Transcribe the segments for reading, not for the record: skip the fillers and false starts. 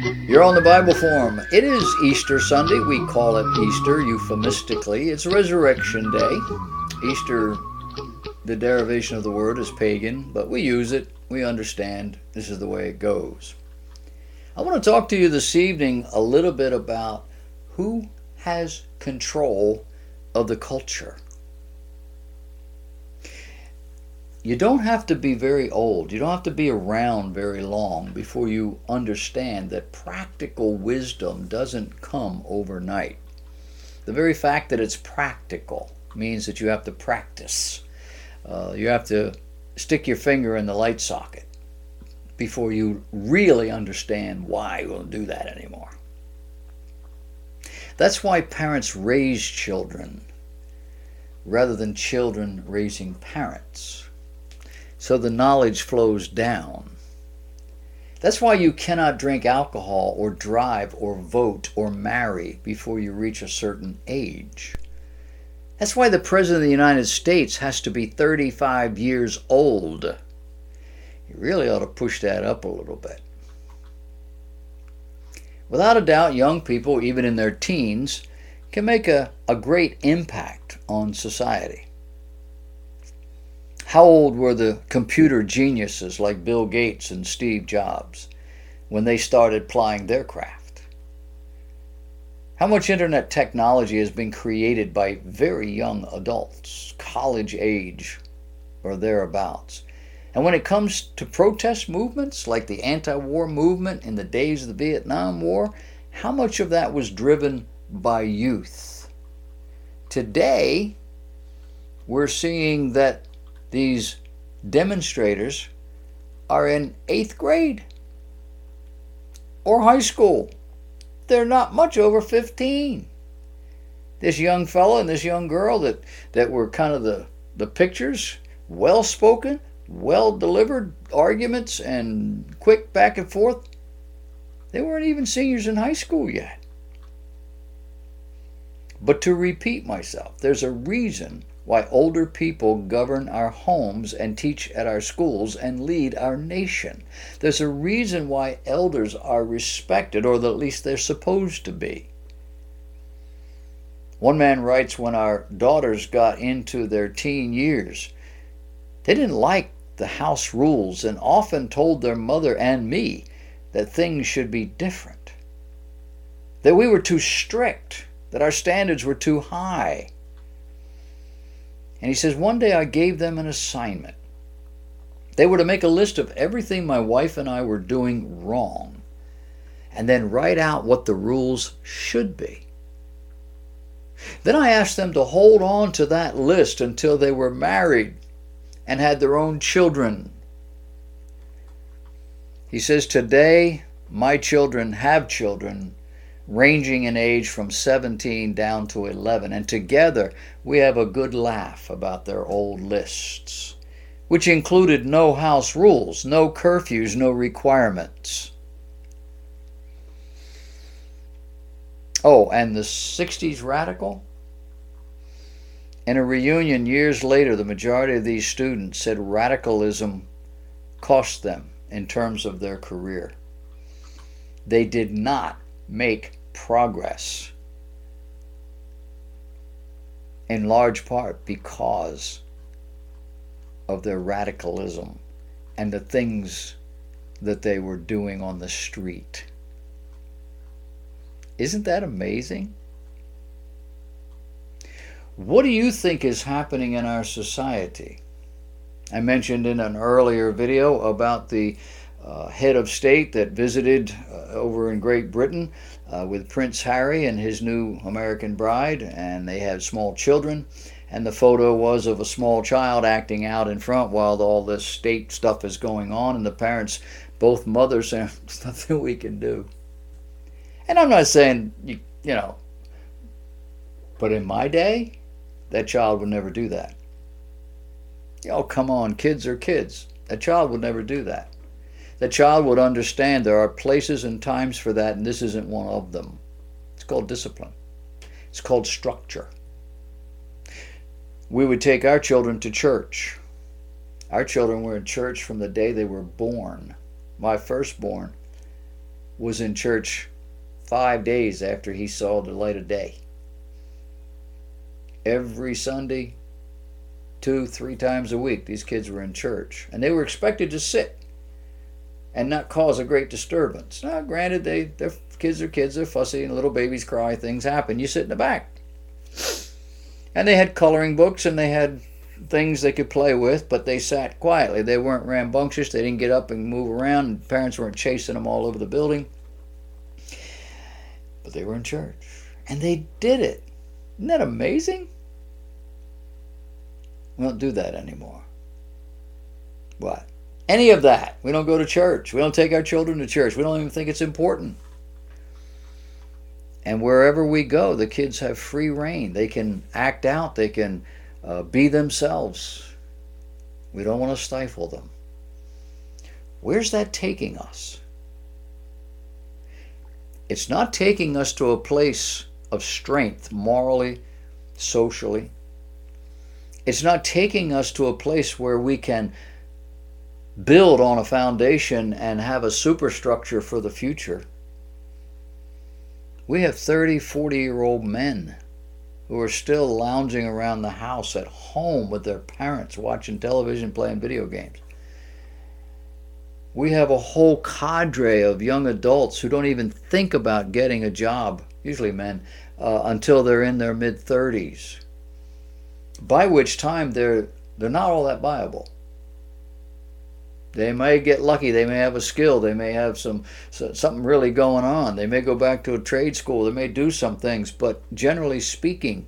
You're on the Bible Forum. It is Easter Sunday. We call it Easter euphemistically. It's Resurrection Day. Easter, the derivation of the word, is pagan, but we use it. We understand this is the way it goes. I want to talk to you this evening a little bit about who has control of the culture. You don't have to be very old. You don't have to be around very long before you understand that practical wisdom doesn't come overnight. The very fact that it's practical means that you have to practice. You have to stick your finger in the light socket before you really understand why you won't do that anymore. That's why parents raise children rather than children raising parents. So the knowledge flows down. That's why you cannot drink alcohol or drive or vote or marry before you reach a certain age. That's why the President of the United States has to be 35 years old. You really ought to push that up a little bit. Without a doubt, young people, even in their teens, can make a great impact on society. How old were the computer geniuses like Bill Gates and Steve Jobs when they started plying their craft? How much internet technology has been created by very young adults, college age or thereabouts? And when it comes to protest movements like the anti-war movement in the days of the Vietnam War, how much of that was driven by youth? Today, we're seeing that these demonstrators are in 8th grade or high school. They're not much over 15. This young fellow and this young girl that were kind of the pictures, well-spoken, well-delivered arguments and quick back and forth, they weren't even seniors in high school yet. But to repeat myself, there's a reason why older people govern our homes and teach at our schools and lead our nation. There's a reason why elders are respected, or at least they're supposed to be. One man writes, when our daughters got into their teen years, they didn't like the house rules and often told their mother and me that things should be different, that we were too strict, that our standards were too high. And he says, one day I gave them an assignment. They were to make a list of everything my wife and I were doing wrong, and then write out what the rules should be. Then I asked them to hold on to that list until they were married and had their own children. He says, today my children have children ranging in age from 17 down to 11, and together we have a good laugh about their old lists, which included no house rules, no curfews, no requirements. Oh, and the 60s radical? In a reunion years later, the majority of these students said radicalism cost them in terms of their career. They did not make progress, in large part because of their radicalism and the things that they were doing on the street. Isn't that amazing? What do you think is happening in our society? I mentioned in an earlier video about the head of state that visited over in Great Britain with Prince Harry and his new American bride, and they had small children, and the photo was of a small child acting out in front while all this state stuff is going on, and the parents, both mothers, saying, there's nothing we can do. And I'm not saying, you know, but in my day, that child would never do that. Oh, come on, kids are kids. A child would never do that. The child would understand there are places and times for that, and this isn't one of them. It's called discipline. It's called structure. We would take our children to church. Our children were in church from the day they were born. My firstborn was in church 5 days after he saw the light of day. Every Sunday, 2-3 times a week, these kids were in church. And they were expected to sit and not cause a great disturbance. Now, granted, their kids are kids, they're fussy, and little babies cry, things happen. You sit in the back. And they had coloring books, and they had things they could play with, but they sat quietly. They weren't rambunctious. They didn't get up and move around, and parents weren't chasing them all over the building. But they were in church. And they did it. Isn't that amazing? We don't do that anymore. What? Any of that. We don't go to church. We don't take our children to church. We don't even think it's important. And wherever we go, the kids have free reign. They can act out. They can be themselves. We don't want to stifle them. Where's that taking us? It's not taking us to a place of strength morally, socially. It's not taking us to a place where we can build on a foundation and have a superstructure for the future. We have 30, 40-year-old men who are still lounging around the house at home with their parents, watching television, playing video games. We have a whole cadre of young adults who don't even think about getting a job, usually men, until they're in their mid-30s, by which time they're not all that viable. They may get lucky. They may have a skill. They may have something really going on. They may go back to a trade school. They may do some things. But generally speaking,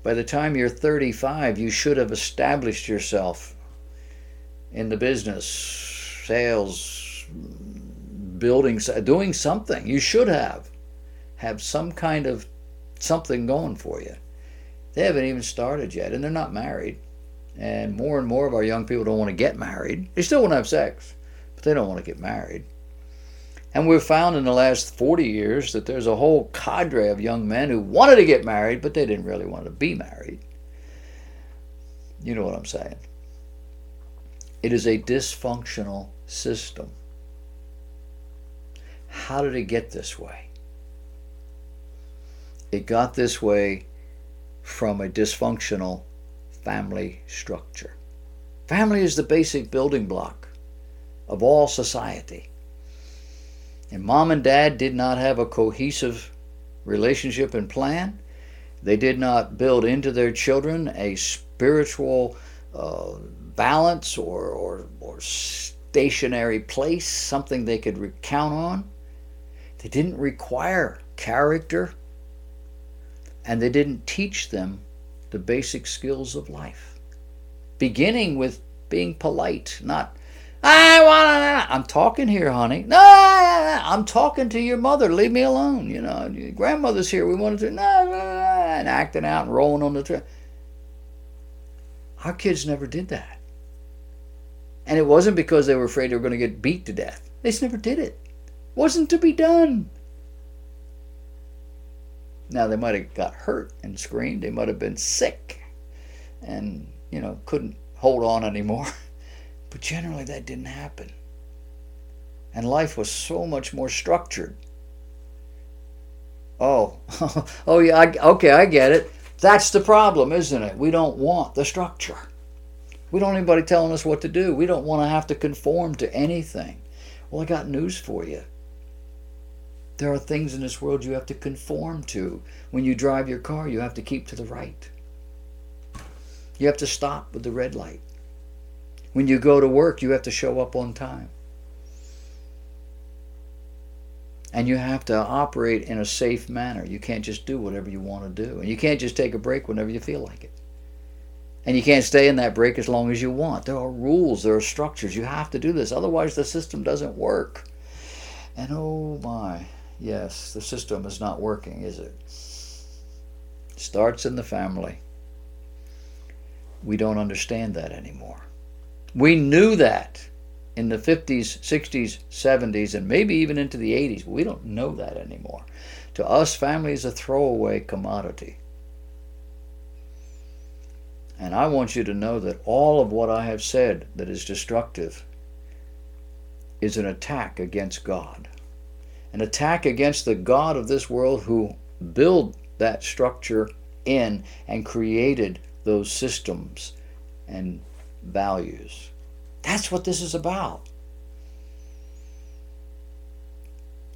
by the time you're 35, you should have established yourself in the business, sales, building, doing something. You should have some kind of something going for you. They haven't even started yet, and they're not married. And more of our young people don't want to get married. They still want to have sex, but they don't want to get married. And we've found in the last 40 years that there's a whole cadre of young men who wanted to get married, but they didn't really want to be married. You know what I'm saying? It is a dysfunctional system. How did it get this way? It got this way from a dysfunctional family structure. Family is the basic building block of all society. And mom and dad did not have a cohesive relationship and plan. They did not build into their children a spiritual balance or stationary place, something they could count on. They didn't require character, and they didn't teach them the basic skills of life, beginning with being polite, not I'm talking here, honey. No, I'm talking to your mother. Leave me alone. You know, your grandmother's here. We wanted to and acting out and rolling on the trail. Our kids never did that, and it wasn't because they were afraid they were going to get beat to death. They just never did it. Wasn't to be done. Now, they might have got hurt and screamed. They might have been sick and, couldn't hold on anymore. But generally, that didn't happen. And life was so much more structured. Oh yeah, I get it. That's the problem, isn't it? We don't want the structure. We don't want anybody telling us what to do. We don't want to have to conform to anything. Well, I got news for you. There are things in this world you have to conform to. When you drive your car, you have to keep to the right. You have to stop with the red light. When you go to work, you have to show up on time. And you have to operate in a safe manner. You can't just do whatever you want to do. And you can't just take a break whenever you feel like it. And you can't stay in that break as long as you want. There are rules, there are structures. You have to do this. Otherwise, the system doesn't work. And oh my, yes, the system is not working, is it? It starts in the family. We don't understand that anymore. We knew that in the 50s, 60s, 70s, and maybe even into the 80s. We don't know that anymore. To us, family is a throwaway commodity. And I want you to know that all of what I have said that is destructive is an attack against God. an attack against the God of this world who built that structure in and created those systems and values. That's what this is about.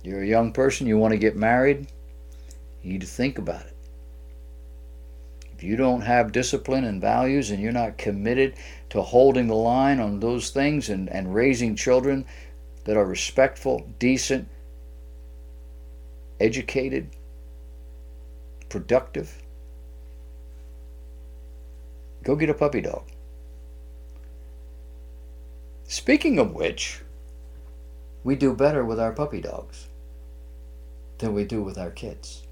You're a young person, you want to get married, you need to think about it. If you don't have discipline and values and you're not committed to holding the line on those things and raising children that are respectful, decent, educated, productive, go get a puppy dog. Speaking of which, we do better with our puppy dogs than we do with our kids,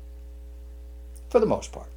for the most part.